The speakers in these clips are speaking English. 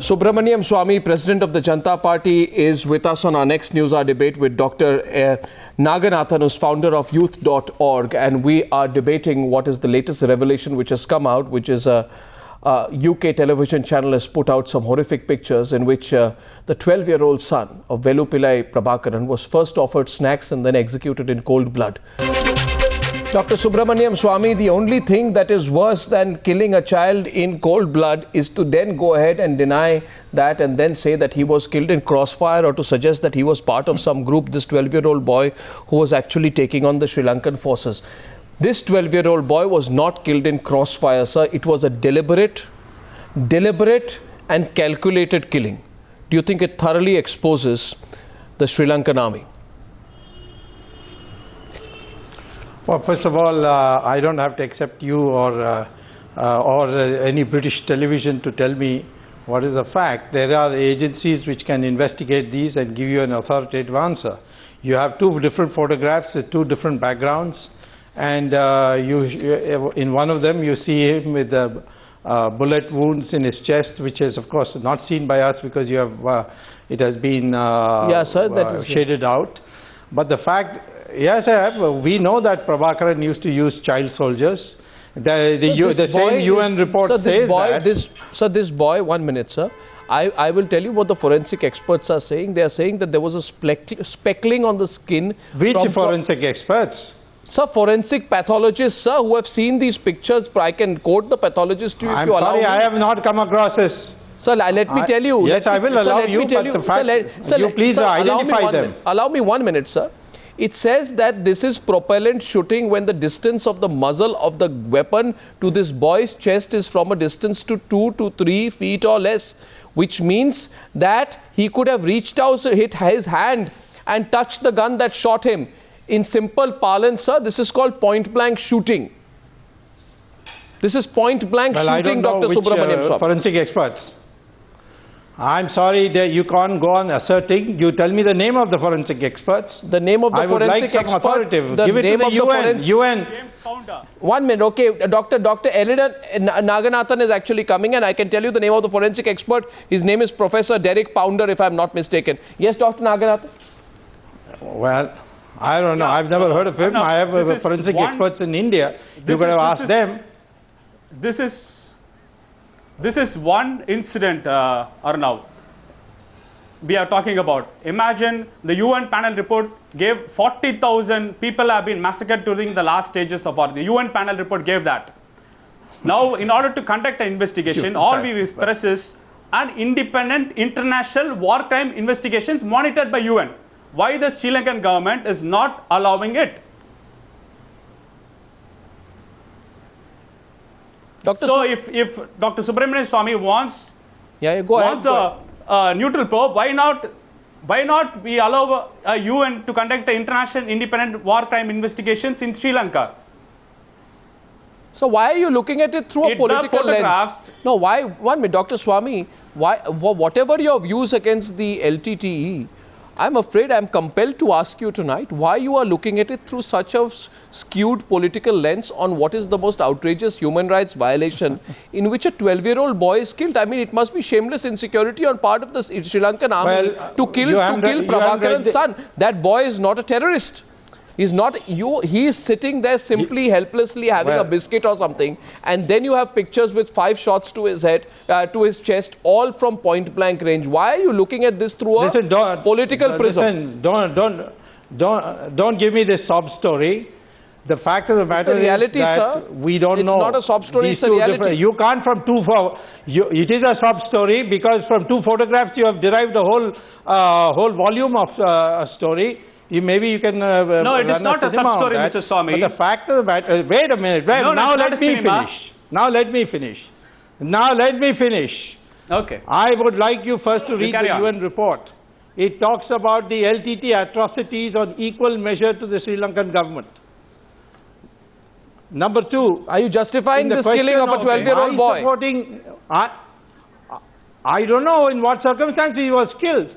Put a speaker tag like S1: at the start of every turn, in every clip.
S1: Subramaniam Swamy, President of the Janata Party, is with us on our next Newshour Debate with Dr. Naganathan, who's founder of youth.org. And we are debating what is the latest revelation which has come out, which is a UK television channel has put out some horrific pictures in which the 12-year-old son of Velupillai Prabhakaran was first offered snacks and then executed in cold blood. Dr. Subramaniam Swamy, the only thing that is worse than killing a child in cold blood is to then go ahead and deny that and then say that he was killed in crossfire, or to suggest that he was part of some group, this 12-year-old boy who was actually taking on the Sri Lankan forces. This 12-year-old boy was not killed in crossfire, sir. It was a deliberate and calculated killing. Do you think it thoroughly exposes the Sri Lankan army?
S2: Well, first of all, I don't have to accept you or any British television to tell me what is the fact. There are agencies which can investigate these and give you an authoritative answer. You have two different photographs with two different backgrounds, and in one of them you see him with bullet wounds in his chest, which is of course not seen by us because you have it has been shaded out. But the fact, yes, we know that Prabhakaran used to use child soldiers. The same UN report says that.
S1: This boy, 1 minute, sir. I will tell you what the forensic experts are saying. They are saying that there was a speckling on the skin.
S2: Which forensic experts?
S1: Sir, forensic pathologists, sir, who have seen these pictures. I can quote the pathologist to you if you allow me.
S2: I have not come across this.
S1: Sir, let me tell you.
S2: Yes, I will allow you, but the fact, you please identify them.
S1: Allow me 1 minute, sir. It says that this is propellant shooting when the distance of the muzzle of the weapon to this boy's chest is from a distance to 2 to 3 feet or less, which means that he could have reached out, hit his hand and touched the gun that shot him. In simple parlance, sir, this is called point-blank shooting. This is point-blank shooting, Dr. Subramaniam Swamy.
S2: Forensic experts. I'm sorry that you can't go on asserting. You tell me the name of the forensic experts.
S1: The name of the forensic expert.
S2: The Give name it to the UN.
S1: James Founder. 1 minute, okay. Dr. Elida Naganathan is actually coming, and I can tell you the name of the forensic expert. His name is Professor Derek Pounder, if I'm not mistaken. Yes, Dr. Naganathan?
S2: Well, I don't know. I've never heard of him. I have forensic experts in India. You could have asked them.
S3: This is one incident, Arnav, we are talking about. Imagine the UN panel report gave 40,000 people have been massacred during the last stages of war. The UN panel report gave that. Now, in order to conduct an investigation, all we express is an independent international war crime investigations monitored by UN. Why the Sri Lankan government is not allowing it? So if Dr. Subramaniam Swamy wants a neutral probe, why not we allow UN to conduct the international independent war crime investigations in Sri Lanka?
S1: So why are you looking at it through a political lens? No, why? 1 minute, Dr. Swamy, why, whatever your views against the LTTE, I'm afraid I'm compelled to ask you tonight why you are looking at it through such a skewed political lens on what is the most outrageous human rights violation in which a 12-year-old boy is killed. I mean, it must be shameless insecurity on part of the Sri Lankan army to kill Prabhakaran's son. That boy is not a terrorist. He's not, he is sitting there simply helplessly having a biscuit or something, and then you have pictures with 5 shots to his head, to his chest, all from point blank range. Why are you looking at this through a political prism?
S2: Listen, don't give me this sob story. The fact of the matter is that we don't know.
S1: It's not a sob story, it's a reality.
S2: You can't it is a sob story because from 2 photographs you have derived the whole volume of a story. Maybe you can
S3: no, it is not a sub-story, Mr. Swamy.
S2: But the fact of the matter, wait a minute. Now let me finish.
S3: Okay.
S2: I would like you first to read the UN report. It talks about the LTTE atrocities on equal measure to the Sri Lankan government. Number 2.
S1: Are you justifying this killing of a 12-year-old boy?
S2: I don't know in what circumstances he was killed.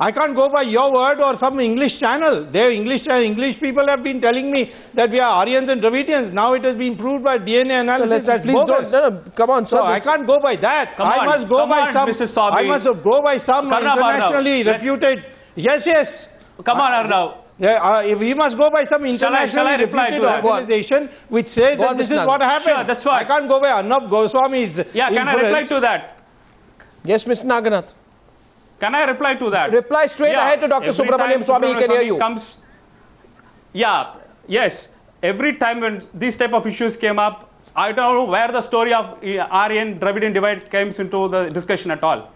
S2: I can't go by your word or some English channel. English people have been telling me that we are Aryans and Dravidians. Now it has been proved by DNA analysis.
S1: So
S2: that's
S1: please
S2: bogus.
S1: don't. No, come on, sir.
S2: So I can't go by that.
S3: Come on,
S2: must go by some.
S3: Mr. Swami.
S2: I must go by some internationally reputed. Yes.
S3: Come on, Arnav.
S2: We must go by some internationally reputed organization which says that this is what happened.
S3: Sure, that's fine.
S2: I can't go by Arnab Goswami's.
S3: Yeah, can I reply to that?
S1: Yes, Mr. Naganath.
S3: Can I reply to that?
S1: Reply straight ahead to Dr. Subramaniam Swami. He can hear you.
S3: Yes. Every time when these type of issues came up, I don't know where the story of Aryan Dravidian divide comes into the discussion at all.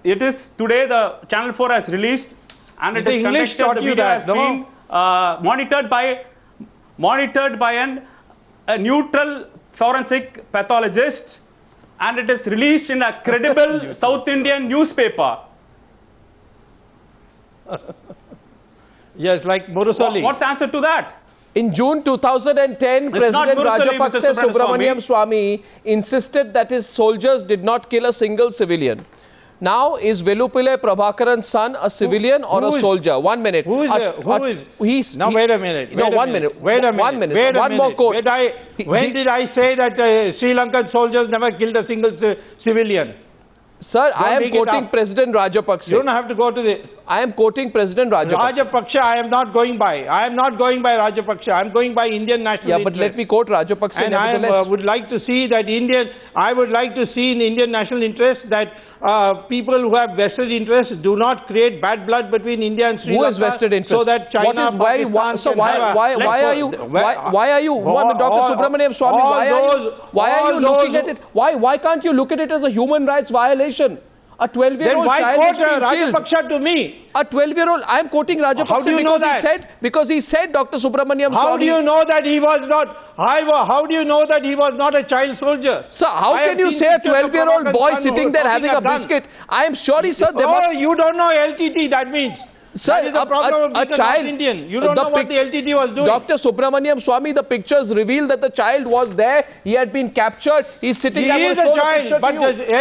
S3: It is today the Channel 4 has released, and it is conducted. The video has been monitored by a neutral forensic pathologist, and it is released in a credible South Indian newspaper.
S2: Yes, like Murusali.
S3: What's the answer to that?
S1: In June 2010, President Rajapaksa Subramaniam Swami insisted that his soldiers did not kill a single civilian. Now, is Velupillai Prabhakaran's son a civilian or a soldier? 1 minute.
S2: Who is? Now, wait a minute. One minute. One more quote. When did I say that Sri Lankan soldiers never killed a single civilian?
S1: Sir, I am quoting President Rajapaksa.
S2: You don't have to go to the...
S1: I am quoting President Rajapaksa.
S2: Rajapaksa, I am not going by. I am not going by Rajapaksa. I am going by Indian national interest.
S1: But let me quote Rajapaksa nevertheless.
S2: I would like to see that I would like to see in Indian national interest that people who have vested interests do not create bad blood between India and Sri Lanka.
S1: Who has vested interest?
S2: So that China,
S1: why are you, Dr. Subramaniam Swami, why are you looking at it? Why can't you look at it as a human rights violation? A 12-year-old child has been killed.
S2: Rajapaksa to me?
S1: A 12-year-old, I am quoting Rajapaksa because he said Dr. Subramaniam Swami.
S2: How do you know that he was not? How do you know that he was not a child soldier?
S1: Sir, how can you say a 12-year-old boy sitting there having a biscuit? I am sure, sir, there must...
S2: You don't know LTT, that means.
S1: Sir, a child,
S2: Indian. You don't know what the LTT was doing.
S1: Dr. Subramaniam Swami, the pictures reveal that the child was there. He had been captured. He's sitting there.
S2: He is a child, but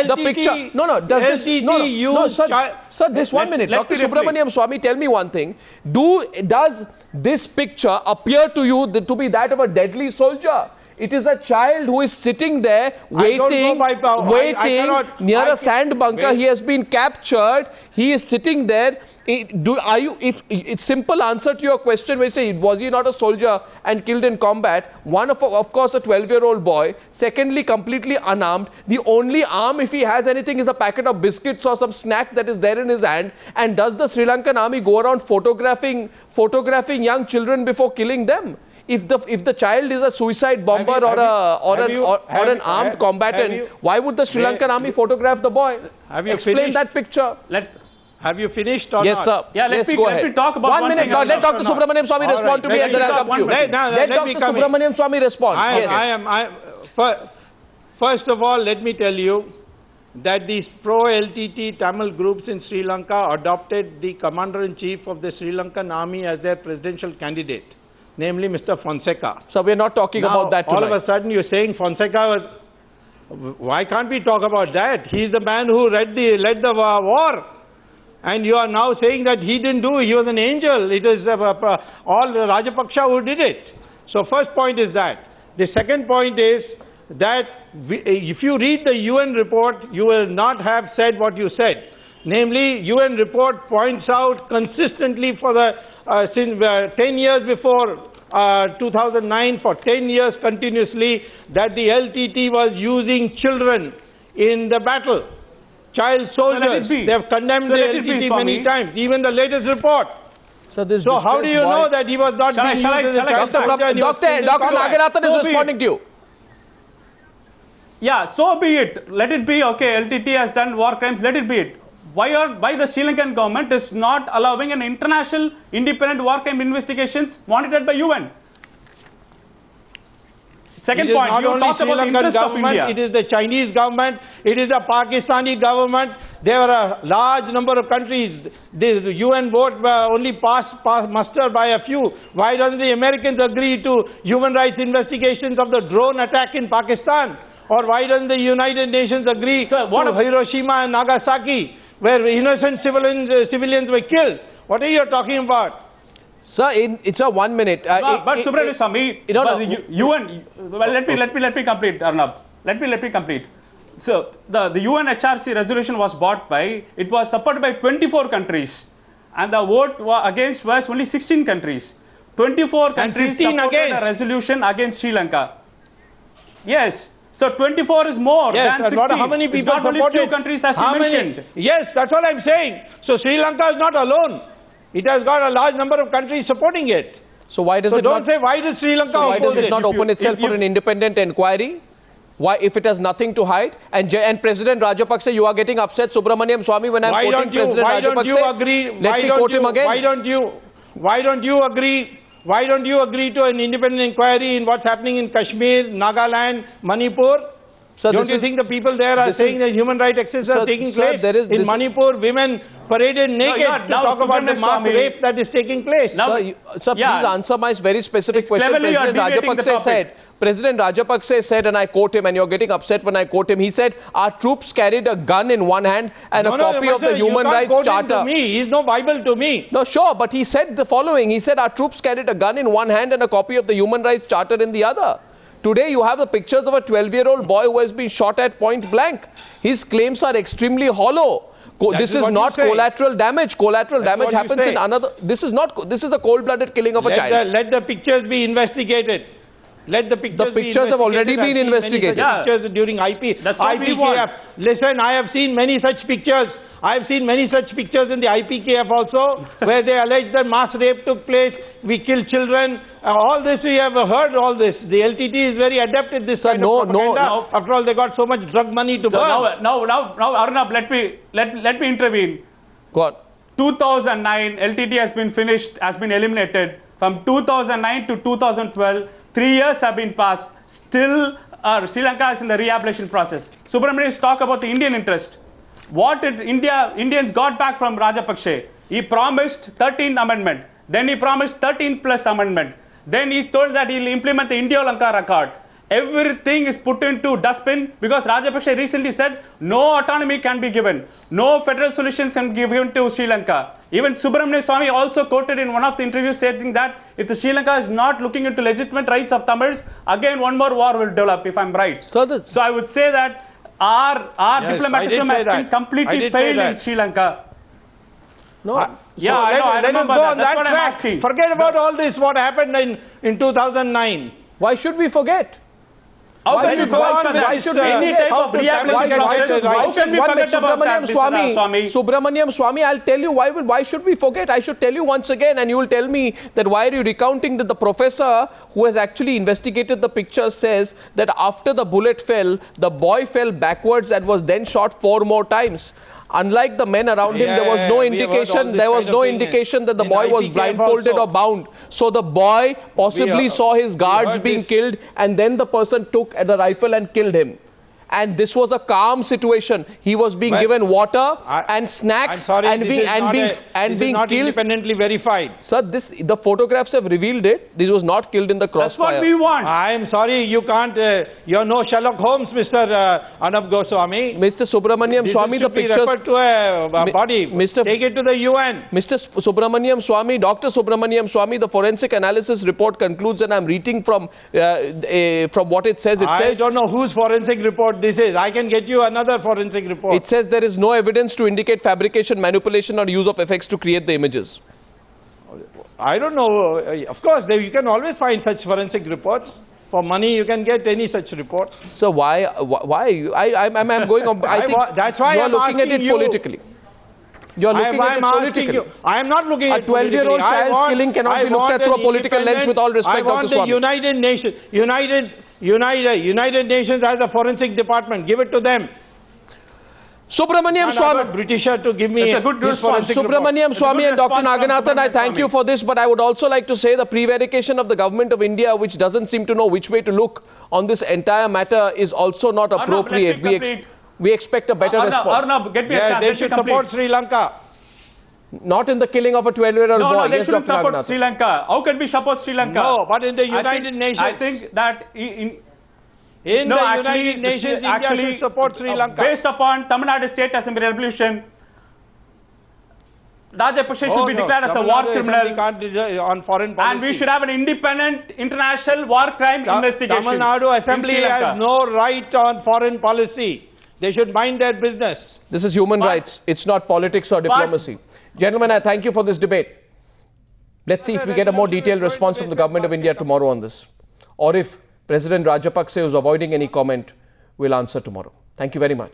S1: the picture. No. Does this? No, sir. This 1 minute. Dr. Subramaniam Swami, tell me one thing. Does this picture appear to you to be that of a deadly soldier? It is a child who is sitting there waiting near a sand bunker. He has been captured. He is sitting there. If it's simple answer to your question, we say, was he not a soldier and killed in combat? One of course a 12-year-old boy. Secondly, completely unarmed. The only arm, if he has anything, is a packet of biscuits or some snack that is there in his hand. And does the Sri Lankan army go around photographing young children before killing them? If the child is a suicide bomber or an armed combatant, why would the Sri Lankan army photograph the boy? Explain that picture.
S2: Have you finished or not?
S1: Yes, sir.
S3: Yeah, let me talk about
S1: 1 minute. Let Dr. Subramaniam Swami respond to me and then I'll come to you. Let Dr. Subramaniam Swami respond.
S2: First of all, let me tell you that these pro-LTT Tamil groups in Sri Lanka adopted the Commander-in-Chief of the Sri Lankan army as their presidential candidate, namely Mr. Fonseca.
S1: So we're not talking about that tonight.
S2: All of a sudden you're saying Fonseca was... Why can't we talk about that? He's the man who led the war. And you are now saying that he didn't do it. He was an angel. It is all Rajapaksa who did it. So first point is that. The second point is that if you read the UN report, you will not have said what you said. Namely, UN report points out consistently for since 10 years before 2009, for 10 years continuously, that the LTT was using children in the battle. Child soldiers. They have condemned the LTT many times, even the latest report. So how do you know that he was not being used as a child soldier?
S1: Dr. Naganathan is responding to you.
S3: Yeah, so be it. Let it be. Okay, LTT has done war crimes. Let it be it. Why the Sri Lankan government is not allowing an international independent war crime investigations monitored by UN? Second point, you talked about the interest of India.
S2: It is the Chinese government, it is the Pakistani government. There are a large number of countries. The UN vote only passed muster by a few. Why don't the Americans agree to human rights investigations of the drone attack in Pakistan? Or why doesn't the United Nations agree to Hiroshima and Nagasaki? where innocent civilians were killed. What are you talking about?
S1: Sir, it's a 1 minute.
S3: But Subramanian Swami, the UN. Well, let me complete, Arnab. Let me complete. So the UNHRC resolution was bought by. It was supported by 24 countries, and the vote against was only 16 countries. 24 countries supported a resolution against Sri Lanka. Yes. So 24 is more than 16.
S2: How many people
S3: it's not
S2: supported?
S3: only few countries as you mentioned.
S2: Yes, that's what I'm saying. So Sri Lanka is not alone. It has got a large number of countries supporting it.
S1: So why does it
S2: don't
S1: not
S2: say why does Sri Lanka
S1: why does it not open itself for an independent inquiry? Why, if it has nothing to hide? And President Rajapaksa, you are getting upset, Subramaniam Swami, when I'm quoting President Rajapaksa. Let me quote him again.
S2: Why don't you agree to an independent inquiry in what's happening in Kashmir, Nagaland, Manipur?
S1: Sir,
S2: don't you think the people there are saying that human rights excesses are taking place? In Manipur, women paraded naked to talk about the mass rape that is taking place.
S1: Sir, please answer my very specific question. President Rajapaksa said, and I quote him, and you're getting upset when I quote him, he said, our troops carried a gun in one hand and a copy of the Human Rights Charter.
S2: He's no Bible to me.
S1: No, sure, but he said the following. He said, our troops carried a gun in one hand and a copy of the Human Rights Charter in the other. Today, you have the pictures of a 12-year-old boy who has been shot at point blank. His claims are extremely hollow. This is not collateral damage. Collateral damage happens in another. This is the cold-blooded killing of a child.
S2: Let the pictures be investigated. Let the pictures
S1: have already been investigated.
S2: Pictures during IPKF. Listen, I have seen many such pictures. I have seen many such pictures in the IPKF also, where they allege that mass rape took place, we killed children. All this, we have heard all this. The LTTE is very adept at this kind of propaganda. After all, they got so much drug money to burn.
S3: Now, Arnab, let me intervene.
S1: Go on.
S3: 2009, LTTE has been eliminated. From 2009 to 2012, 3 years have been passed. Still, Sri Lanka is in the rehabilitation process. Subramanian talk about the Indian interest. What did Indians got back from Rajapaksa? He promised 13th amendment. Then he promised 13th plus amendment. Then he told that he will implement the India-Lanka record. Everything is put into dustbin because Rajapaksa recently said no autonomy can be given. No federal solutions can be given to Sri Lanka. Even Subramanian Swami also quoted in one of the interviews saying that if the Sri Lanka is not looking into legitimate rights of Tamils, again one more war will develop, if I'm right. So I would say that our diplomatism has been completely failed in Sri Lanka.
S2: No. I remember that. That's what I'm asking. Forget about all this, what happened in 2009.
S1: Why should we forget?
S3: Why should we forget about
S1: Subramaniam Swami, I'll tell you why should we forget? I should tell you once again, and you will tell me that why are you recounting that the professor who has actually investigated the picture says that after the bullet fell, the boy fell backwards and was then shot 4 more times. Unlike the men around him, there was no indication. There was no indication that the boy was blindfolded or bound. So the boy possibly saw his guards being killed, and then the person took the rifle and killed him. And this was a calm situation. He was being given water and snacks and being killed.
S2: Independently verified.
S1: Sir, the photographs have revealed it. This was not killed in the crossfire.
S3: That's what we want.
S2: I am sorry, you can't. You're no Sherlock Holmes, Mr. Arnab Goswami.
S1: Mr. Subramaniam Swami, the pictures.
S2: Referred to a body. Take it to the UN.
S1: Mr. Subramaniam Swami, Dr. Subramaniam Swami, the forensic analysis report concludes, and I'm reading from what it says.
S2: I don't know whose forensic report this is. I can get you another forensic report.
S1: It says there is no evidence to indicate fabrication, manipulation or use of effects to create the images.
S2: I don't know. Of course, you can always find such forensic reports. For money, you can get any such report.
S1: So why? I'm going on. I think
S2: that's why
S1: you are looking at it politically. You are looking at it politically.
S2: I am not looking at it politically.
S1: A 12-year-old child's killing cannot be looked at through a political lens, with all respect, Dr. Swami.
S2: United Nations has a forensic department. Give it to them.
S1: Subramaniam Swami.
S2: Britisher to give me a good response.
S1: Subramaniam Swami and Dr. Naganathan, I thank you for this, but I would also like to say the prevarication of the government of India, which doesn't seem to know which way to look on this entire matter, is also not appropriate. We expect a better response.
S3: Arnab, get me a chance.
S2: They should support Sri Lanka.
S1: Not in the killing of a 12-year-old boy.
S3: No, they shouldn't support Sri Lanka. How can we support Sri Lanka?
S2: No, but in the United Nations.
S3: I think that
S2: United Nations, India should support Sri Lanka.
S3: Based upon Tamil Nadu State Assembly resolution, Rajapaksa should be declared as a war criminal.
S2: Can't on foreign policy.
S3: And we should have an independent international war crime investigation.
S2: Tamil Nadu Assembly has no right on foreign policy. They should mind their business.
S1: This is human rights. It's not politics or diplomacy. Gentlemen, I thank you for this debate. Let's see if we get a more detailed response from the government of India tomorrow on this. Or if President Rajapaksa is avoiding any comment, we'll answer tomorrow. Thank you very much.